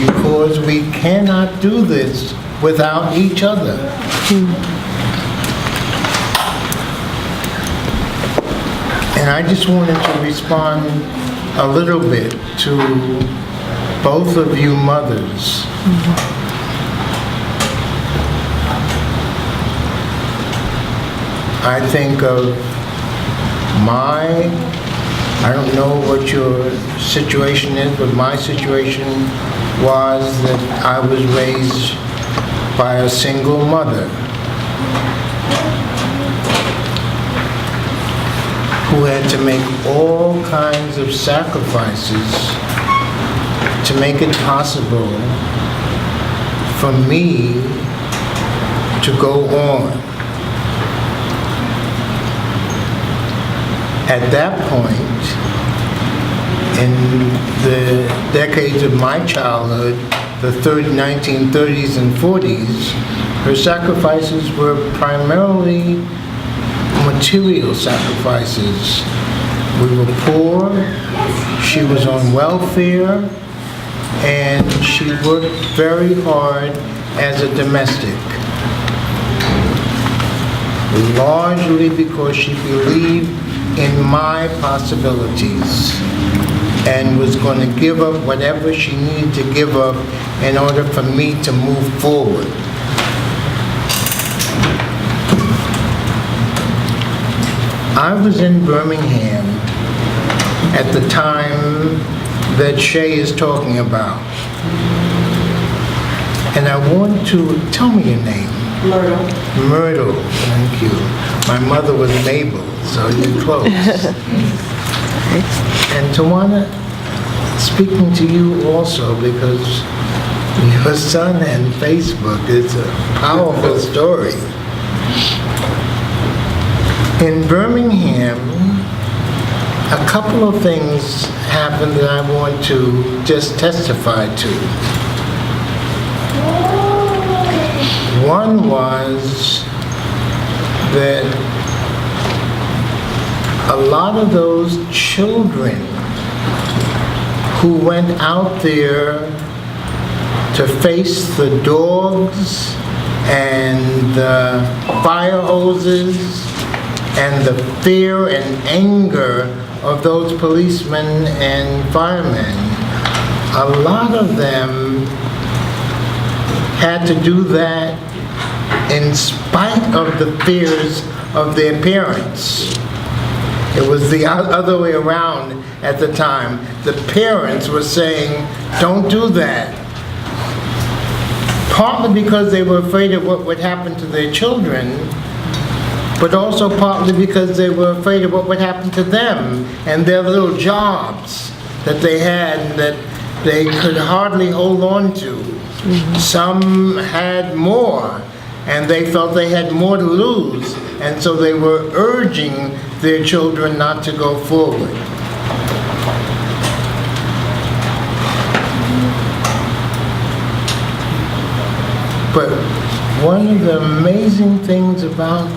because we cannot do this without each other. And I just wanted to respond a little bit to both of you mothers. I think of I don't know what your situation is, but my situation was that I was raised by a single mother who had to make all kinds of sacrifices to make it possible for me to go on. At that point, in the decades of my childhood, the 1930s and 40s, her sacrifices were primarily material sacrifices. We were poor, she was on welfare, and she worked very hard as a domestic. Largely because she believed in my possibilities and was going to give up whatever she needed to give up in order for me to move forward. I was in Birmingham at the time that Shay is talking about. And I want to, tell me your name. Myrtle. Myrtle, thank you. My mother was Mabel, so you're close. And Tawana, speaking to you also because your son and Facebook is a powerful story. In Birmingham, a couple of things happened that I want to just testify to. One was that a lot of those children who went out there to face the dogs and the fire hoses and the fear and anger of those policemen and firemen, a lot of them had to do that in spite of the fears of their parents. It was the other way around at the time. The parents were saying, don't do that. Partly because they were afraid of what would happen to their children, but also partly because they were afraid of what would happen to them and their little jobs that they had that they could hardly hold on to. Some had more, and they felt they had more to lose, and so they were urging their children not to go forward. But one of the amazing things about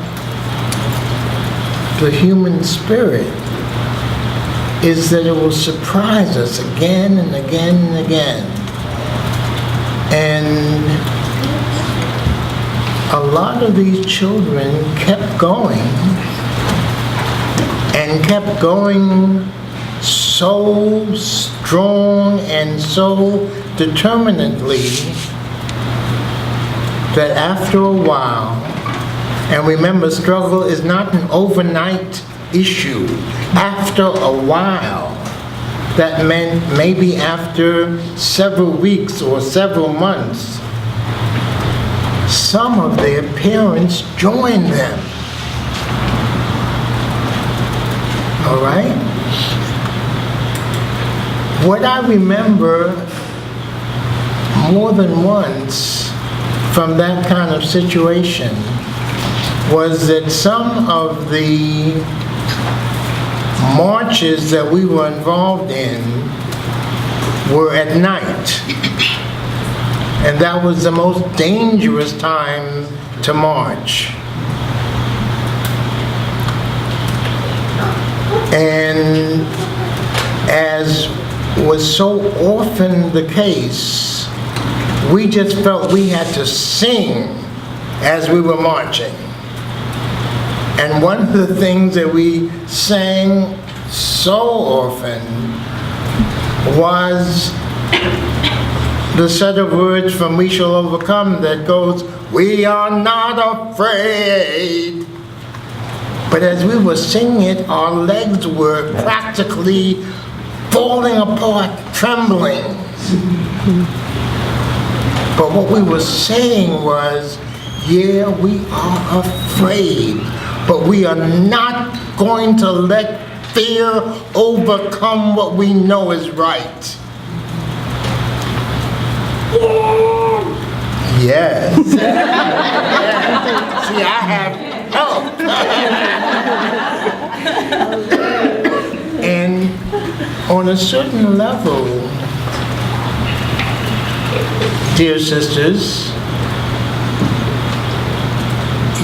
the human spirit is that it will surprise us again and again and again. And a lot of these children kept going and kept going so strong and so determinedly that after a while, and remember, struggle is not an overnight issue. After a while, that meant maybe after several weeks or several months, some of their parents joined them. All right? What I remember more than once from that kind of situation was that some of the marches that we were involved in were at night. And that was the most dangerous time to march. And as was so often the case, we just felt we had to sing as we were marching. And one of the things that we sang so often was the set of words from We Shall Overcome that goes, "We are not afraid." But as we were singing it, our legs were practically falling apart, trembling. But what we were saying was, yeah, we are afraid, but we are not going to let fear overcome what we know is right. Yes. See, I have help. And on a certain level, dear sisters,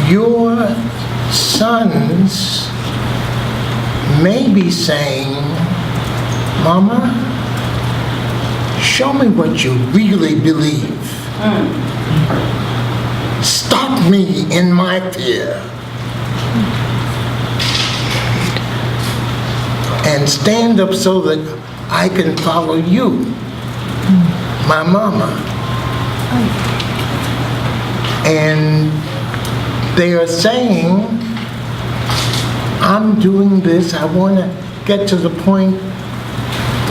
your sons may be saying, "Mama, show me what you really believe. Stop me in my fear. And stand up so that I can follow you, my mama." And they are saying, "I'm doing this, I want to get to the point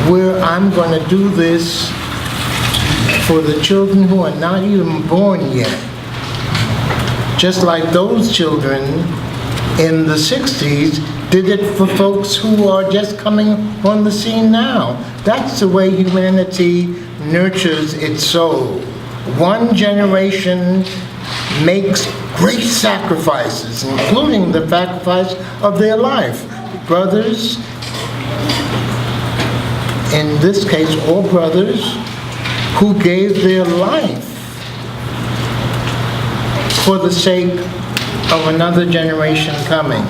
where I'm going to do this for the children who are not even born yet." Just like those children in the 60s did it for folks who are just coming on the scene now. That's the way humanity nurtures its soul. One generation makes great sacrifices, including the sacrifice of their life. Brothers, in this case, all brothers who gave their life for the sake of another generation coming.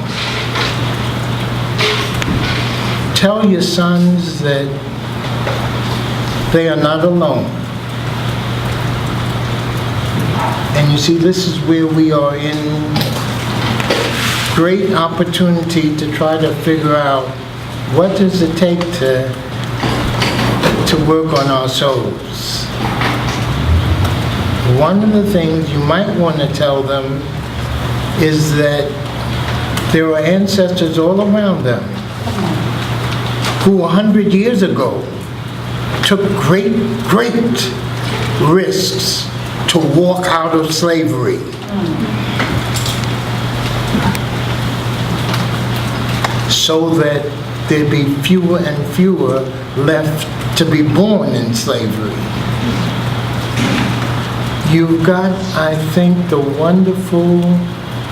Tell your sons that they are not alone. And you see, this is where we are in great opportunity to try to figure out what does it take to work on our souls. One of the things you might want to tell them is that there are ancestors all around them who 100 years ago took great risks to walk out of slavery. So that there'd be fewer and fewer left to be born in slavery. You've got, I think, the wonderful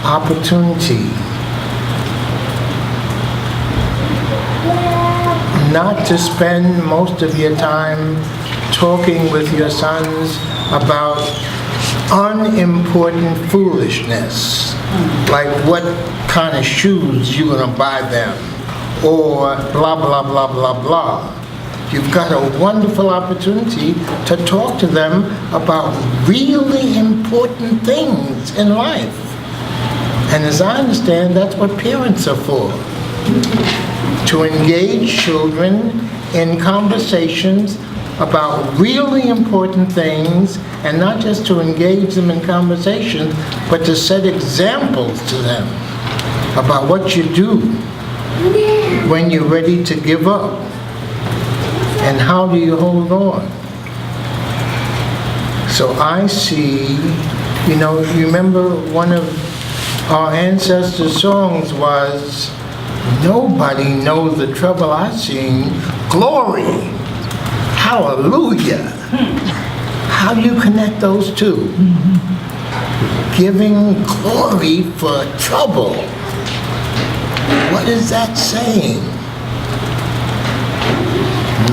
opportunity not to spend most of your time talking with your sons about unimportant foolishness, like what kind of shoes you're going to buy them, or blah, blah, blah, blah, blah. You've got a wonderful opportunity to talk to them about really important things in life. And as I understand, that's what parents are for. To engage children in conversations about really important things, and not just to engage them in conversations, but to set examples to them about what you do when you're ready to give up, and how do you hold on. So I see, you remember one of our ancestors' songs was, "Nobody knows the trouble I've seen." Glory! Hallelujah! How do you connect those two? Giving glory for trouble. What is that saying?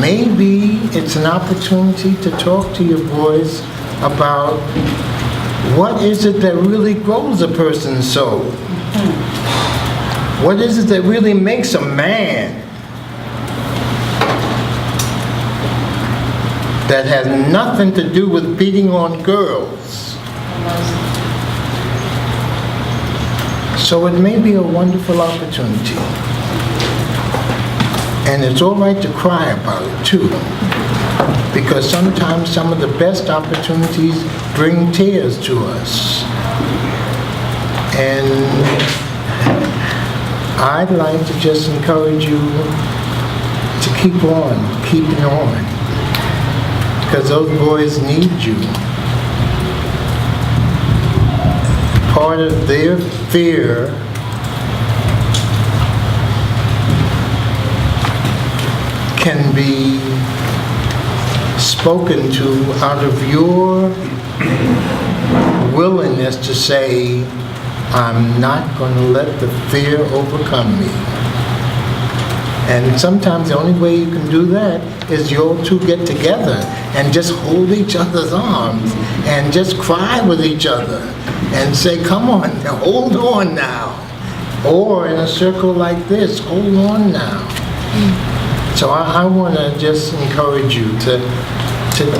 Maybe it's an opportunity to talk to your boys about what is it that really grows a person's soul? What is it that really makes a man? that has nothing to do with beating on girls. So it may be a wonderful opportunity. And it's all right to cry about it too, because sometimes some of the best opportunities bring tears to us. And I'd like to just encourage you to keep on, keeping on, because those boys need you. Part of their fear can be spoken to out of your willingness to say, I'm not going to let the fear overcome me. And sometimes the only way you can do that is you all two get together and just hold each other's arms and just cry with each other and say, come on, hold on now. Or in a circle like this, hold on now. So I want to just encourage you to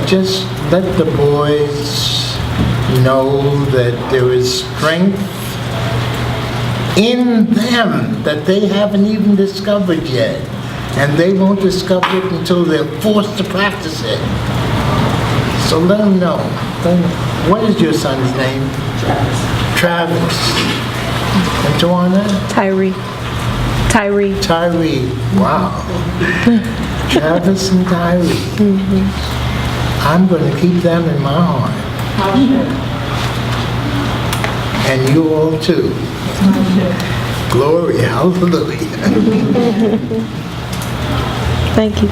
just let the boys know that there is strength in them that they haven't even discovered yet. And they won't discover it until they're forced to practice it. So let them know. What is your son's name? Travis. And Tawana? Tyree. Wow. Travis and Tyree. I'm going to keep them in my heart. And you all too. Glory, hallelujah. Thank you.